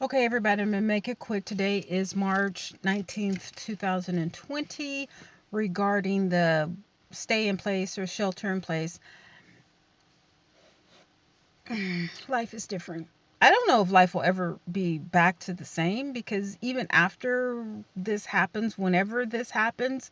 Okay, everybody, I'm going to make it quick. Today is March 19th, 2020, regarding the stay in place or shelter in place. Life is different. I don't know if life will ever be back to the same because even after this happens, whenever this happens,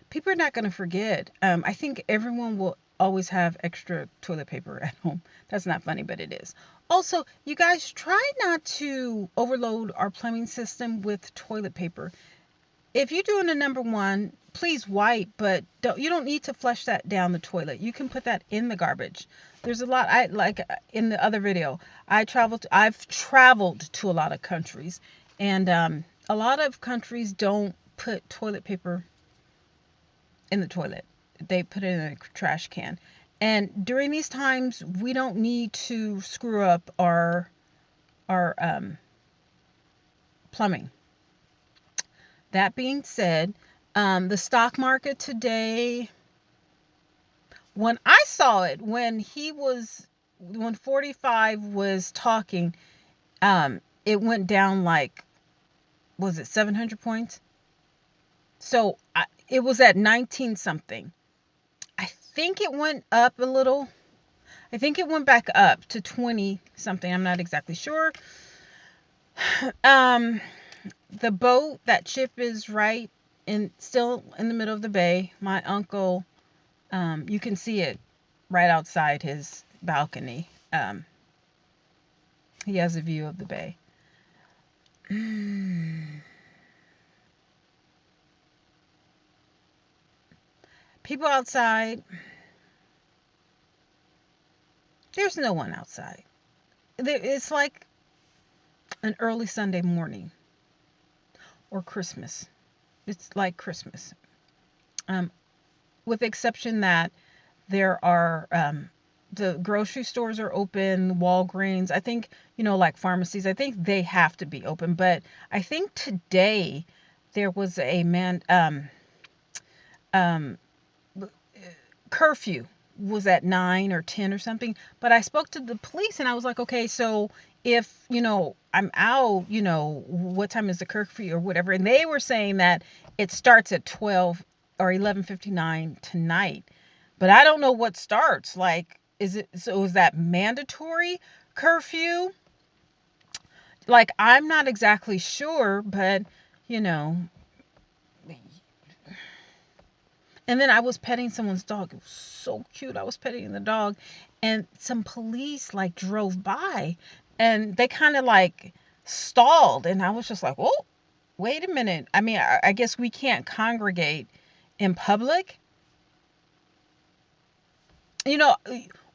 people are not going to forget. I think everyone will always have extra toilet paper at home. That's not funny, but it is. Also, you guys try not to overload our plumbing system with toilet paper. If you're doing a number one, please wipe, but you don't need to flush that down the toilet. You can put that in the garbage. There's a lot I like in the other video. I've traveled to a lot of countries, and a lot of countries don't put toilet paper in the toilet. They put it in a trash can. And during these times, we don't need to screw up our plumbing. That being said, the stock market today, when I saw it, when 45 was talking, it went down like, was it 700 points? So it was at 19 something. I think it went up a little. I think it went back up to 20 something. I'm not exactly sure. Um, the boat, that ship is right still in the middle of the bay. My uncle, you can see it right outside his balcony. He has a view of the bay. People outside, there's no one outside. It's like an early Sunday morning or Christmas. It's like Christmas. Um, with the exception that there are the grocery stores are open, Walgreens. I think, like pharmacies, I think they have to be open. But I think today there was a um, curfew was at 9 or 10 or something. But I spoke to the police and I was like, okay, so if, I'm out, what time is the curfew or whatever. And they were saying that it starts at 12 or 11:59 tonight. But I don't know what starts. Like, is that mandatory curfew? Like, I'm not exactly sure, but you know. And then I was petting someone's dog. It was so cute. I was petting the dog, and some police like drove by, and they kind of like stalled, and I was just like, "Oh, wait a minute." I mean, I guess we can't congregate in public. You know,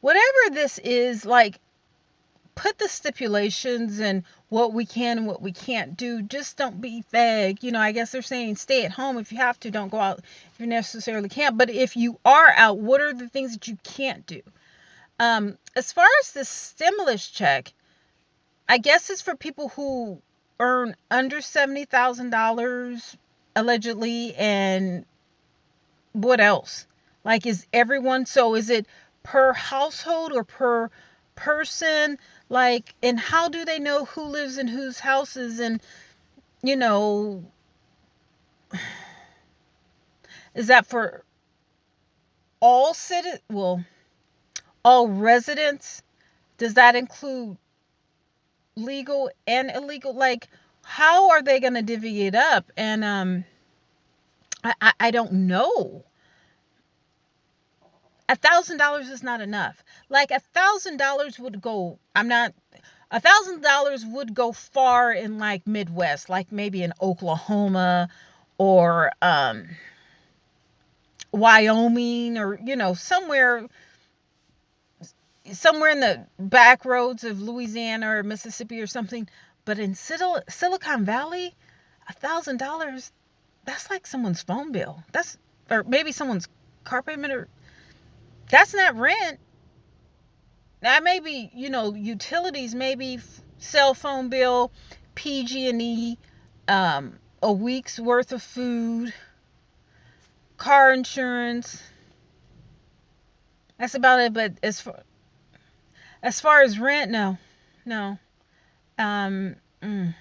whatever this is, like, put the stipulations and what we can and what we can't do. Just don't be vague. I guess they're saying stay at home if you have to. Don't go out if you necessarily can't. But if you are out, what are the things that you can't do? As far as the stimulus check, I guess it's for people who earn under $70,000 allegedly, and what else? Like, is everyone, so is it per household or per person? Like, and how do they know who lives in whose houses? And, you know, is that for all residents? Does that include legal and illegal? Like, how are they going to divvy it up? And I don't know. $1,000 is not enough. Like, $1,000 would go. I'm not. $1,000 would go far in like Midwest, like maybe in Oklahoma or Wyoming, or somewhere in the back roads of Louisiana or Mississippi or something. But in Silicon Valley, $1,000, that's like someone's phone bill. Or maybe someone's car payment, or that's not rent. That may be, utilities, maybe cell phone bill, PG&E, a week's worth of food, car insurance. That's about it. But as far as rent, no, no. Um, Mm.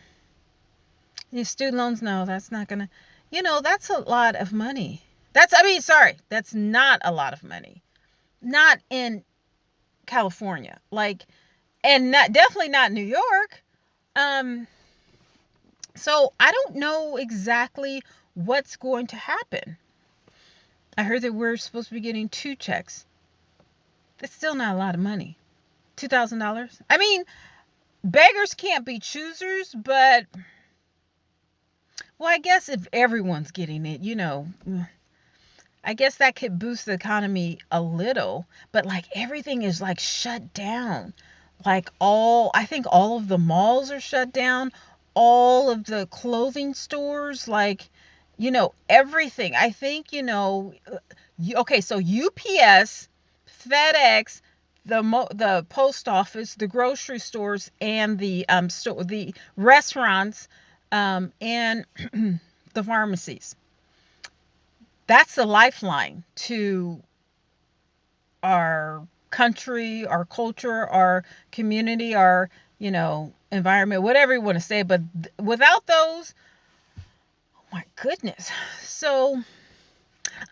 Your student loans, no, that's not gonna. That's a lot of money. Sorry, that's not a lot of money. Not in California, like, and not definitely not New York. Um, so I don't know exactly what's going to happen. I heard that we're supposed to be getting two checks. That's still not a lot of money. $2,000. I mean, beggars can't be choosers, but well, I guess if everyone's getting it, I guess that could boost the economy a little, but like everything is like shut down. Like I think all of the malls are shut down, all of the clothing stores, like, everything. I think, okay, so UPS, FedEx, the post office, the grocery stores, and the restaurants, and the pharmacies. That's the lifeline to our country, our culture, our community, our, environment, whatever you want to say. But without those, oh my goodness. So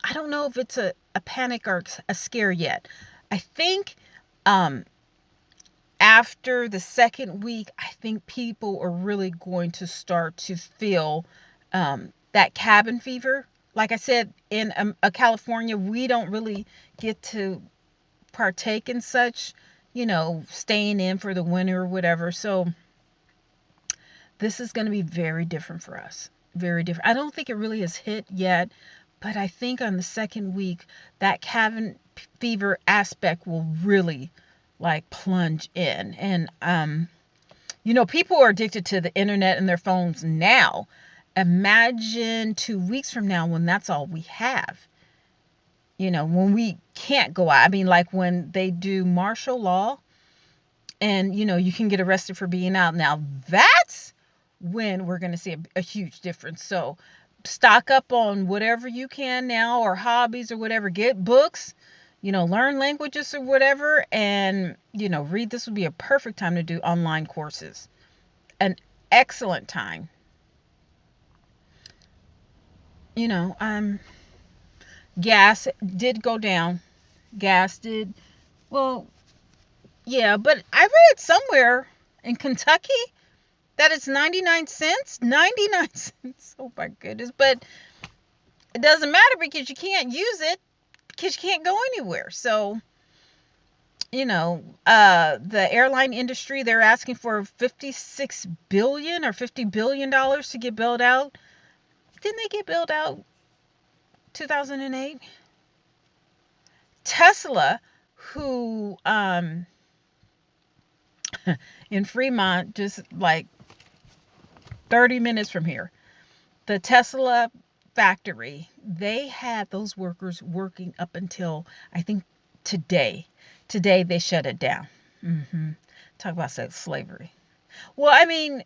I don't know if it's a panic or a scare yet. I think um, after the second week, I think people are really going to start to feel that cabin fever. Like I said, in California, we don't really get to partake in such, staying in for the winter or whatever. So this is going to be very different for us. Very different. I don't think it really has hit yet, but I think on the second week, that cabin fever aspect will really like plunge in. And, people are addicted to the internet and their phones now. Imagine 2 weeks from now when that's all we have. When we can't go out. I mean, like when they do martial law and, you can get arrested for being out. Now, that's when we're going to see a huge difference. So, stock up on whatever you can now, or hobbies or whatever. Get books, learn languages or whatever. And, read. This would be a perfect time to do online courses. An excellent time. Gas did go down. Gas did, well, yeah, but I read somewhere in Kentucky that it's 99 cents. 99 cents. Oh my goodness. But it doesn't matter because you can't use it because you can't go anywhere. So, the airline industry, they're asking for 56 billion or $50 billion to get bailed out. Didn't they get bailed out 2008? Tesla, who in Fremont, just like 30 minutes from here, the Tesla factory, they had those workers working up until I think today. Today they shut it down. Talk about slavery. Well, I mean,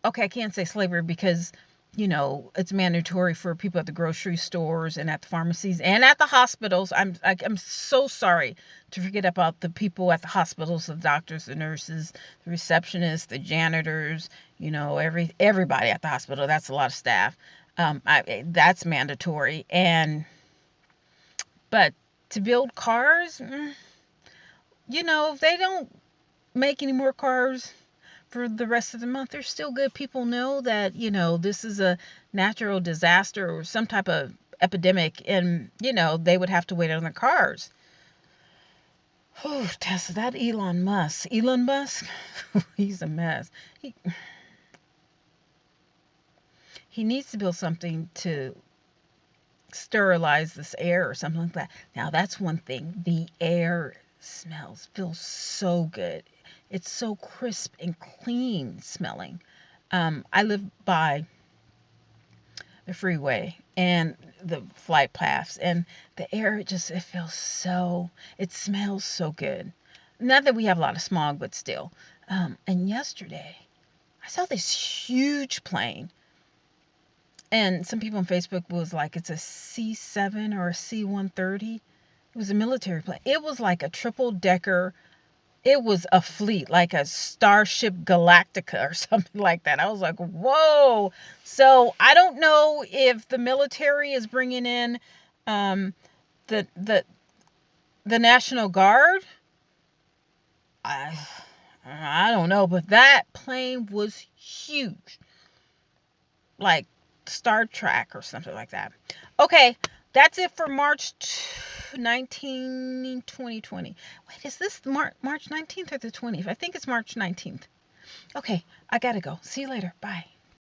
okay, I can't say slavery because it's mandatory for people at the grocery stores and at the pharmacies and at the hospitals. I'm so sorry to forget about the people at the hospitals, the doctors, the nurses, the receptionists, the janitors, everybody at the hospital. That's a lot of staff. That's mandatory. But to build cars, if they don't make any more cars for the rest of the month, they're still good. People know that, this is a natural disaster or some type of epidemic, and, they would have to wait on their cars. Oh, Tesla, that Elon Musk, he's a mess. He needs to build something to sterilize this air or something like that. Now, that's one thing. The air feels so good. It's so crisp and clean smelling. I live by the freeway and the flight paths, and the air it smells so good. Not that we have a lot of smog, but still. And yesterday, I saw this huge plane, and some people on Facebook was like, it's a C-7 or a C-130. It was a military plane. It was like a triple decker It was a fleet, like a Starship Galactica or something like that. I was like, whoa. So I don't know if the military is bringing in um, the the the National Guard. I I don't know, but that plane was huge, like Star Trek or something like that. Okay, that's it for March 19, 2020. Wait, is this March 19th or the 20th? I think it's March 19th. Okay, I gotta go. See you later. Bye.